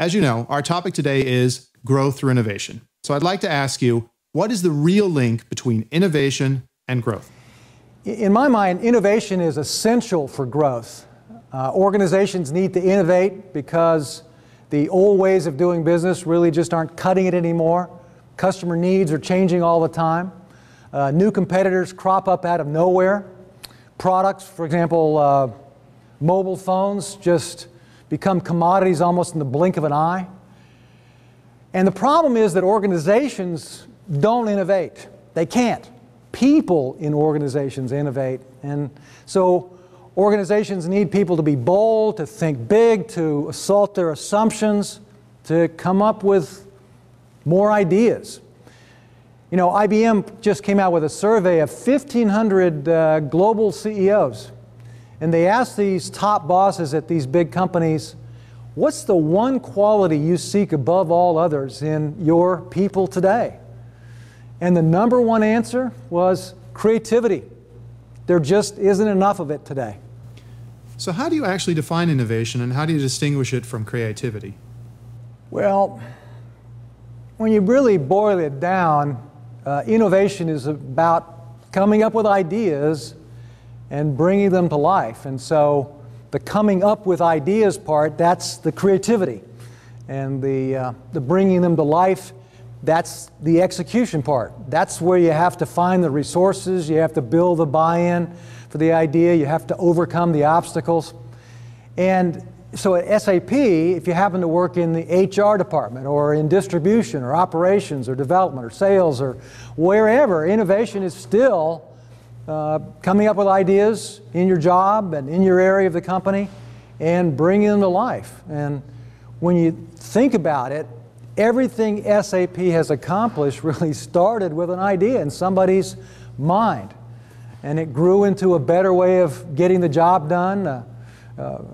As you know, our topic today is growth through innovation. So I'd like to ask you, what is the real link between innovation and growth? In my mind, innovation is essential for growth. Organizations need to innovate because the old ways of doing business really just aren't cutting it anymore. Customer needs are changing all the time. New competitors crop up out of nowhere. Products, for example, mobile phones just become commodities almost in the blink of an eye. And the problem is that organizations don't innovate. They can't. People in organizations innovate. And so organizations need people to be bold, to think big, to assault their assumptions, to come up with more ideas. You know, IBM just came out with a survey of 1,500 global CEOs. And they asked these top bosses at these big companies, what's the one quality you seek above all others in your people today? And the number one answer was creativity. There just isn't enough of it today. So how do you actually define innovation, and how do you distinguish it from creativity? Well, when you really boil it down, innovation is about coming up with ideas and bringing them to life. And so the coming up with ideas part, that's the creativity. And the bringing them to life, that's the execution part. That's where you have to find the resources, you have to build the buy-in for the idea, you have to overcome the obstacles. And so at SAP, if you happen to work in the HR department or in distribution or operations or development or sales or wherever, innovation is still coming up with ideas in your job and in your area of the company and bringing them to life. And when you think about it, everything SAP has accomplished really started with an idea in somebody's mind. And it grew into a better way of getting the job done, a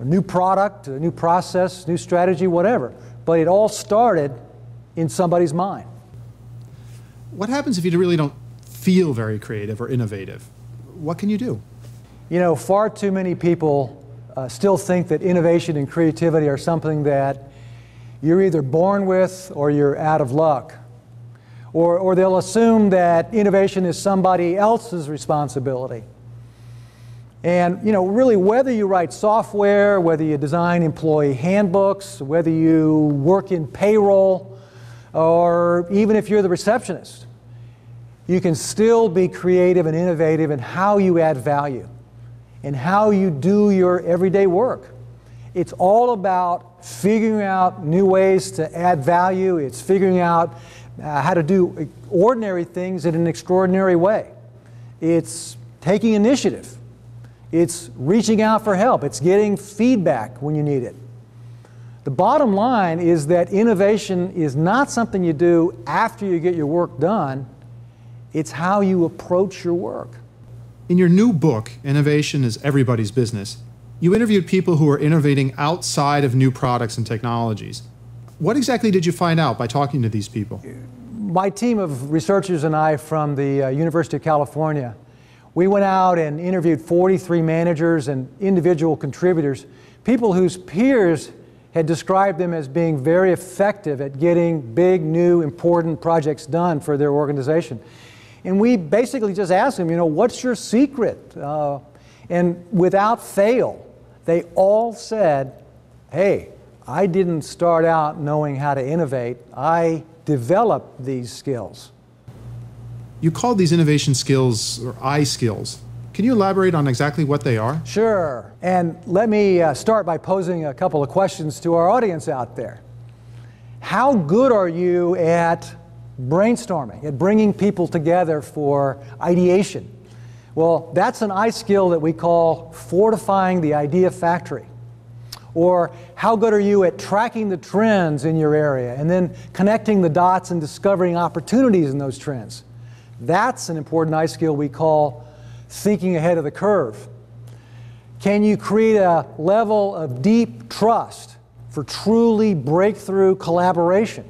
new product, a new process, new strategy, whatever. But it all started in somebody's mind. What happens if you really don't feel very creative or innovative? What can you do? You know, far too many people still think that innovation and creativity are something that you're either born with or you're out of luck. Or they'll assume that innovation is somebody else's responsibility. And, you know, really, whether you write software, whether you design employee handbooks, whether you work in payroll, or even if you're the receptionist, you can still be creative and innovative in how you add value and how you do your everyday work. It's all about figuring out new ways to add value. It's figuring out how to do ordinary things in an extraordinary way. It's taking initiative. It's reaching out for help. It's getting feedback when you need it. The bottom line is that innovation is not something you do after you get your work done. It's how you approach your work. In your new book, Innovation is Everybody's Business, you interviewed people who are innovating outside of new products and technologies. What exactly did you find out by talking to these people? My team of researchers and I from the University of California, we went out and interviewed 43 managers and individual contributors, people whose peers had described them as being very effective at getting big, new, important projects done for their organization. And we basically just asked them, you know, what's your secret? And without fail, they all said, hey, I didn't start out knowing how to innovate. I developed these skills. You called these innovation skills, or I skills. Can you elaborate on exactly what they are? Sure. And let me start by posing a couple of questions to our audience out there. How good are you at brainstorming, at bringing people together for ideation? Well, that's an I skill that we call fortifying the idea factory. Or how good are you at tracking the trends in your area and then connecting the dots and discovering opportunities in those trends? That's an important I skill we call thinking ahead of the curve. Can you create a level of deep trust for truly breakthrough collaboration?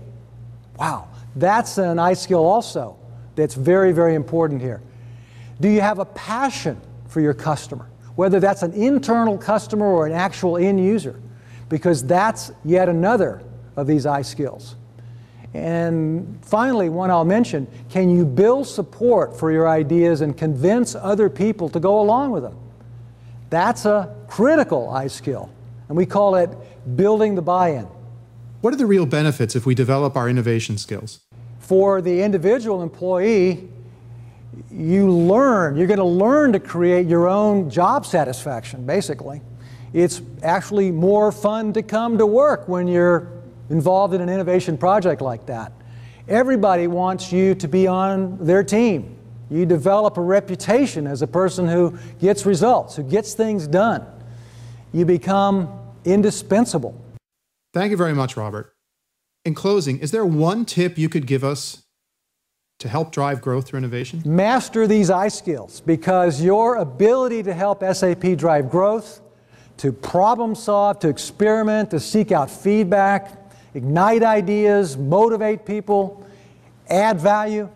Wow, that's an I skill also that's very, very important here. Do you have a passion for your customer, whether that's an internal customer or an actual end user? Because that's yet another of these I skills. And finally, one I'll mention, can you build support for your ideas and convince other people to go along with them? That's a critical I skill, and we call it building the buy-in. What are the real benefits if we develop our innovation skills? For the individual employee, you're going to learn to create your own job satisfaction, basically. It's actually more fun to come to work when you're involved in an innovation project like that. Everybody wants you to be on their team. You develop a reputation as a person who gets results, who gets things done. You become indispensable. Thank you very much, Robert. In closing, is there one tip you could give us to help drive growth through innovation? Master these I skills, because your ability to help SAP drive growth, to problem solve, to experiment, to seek out feedback, ignite ideas, motivate people, add value,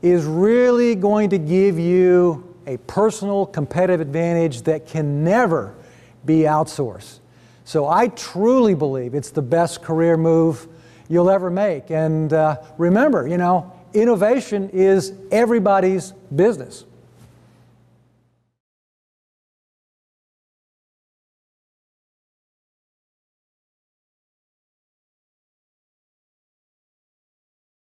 is really going to give you a personal competitive advantage that can never be outsourced. So I truly believe it's the best career move you'll ever make. And remember, innovation is everybody's business.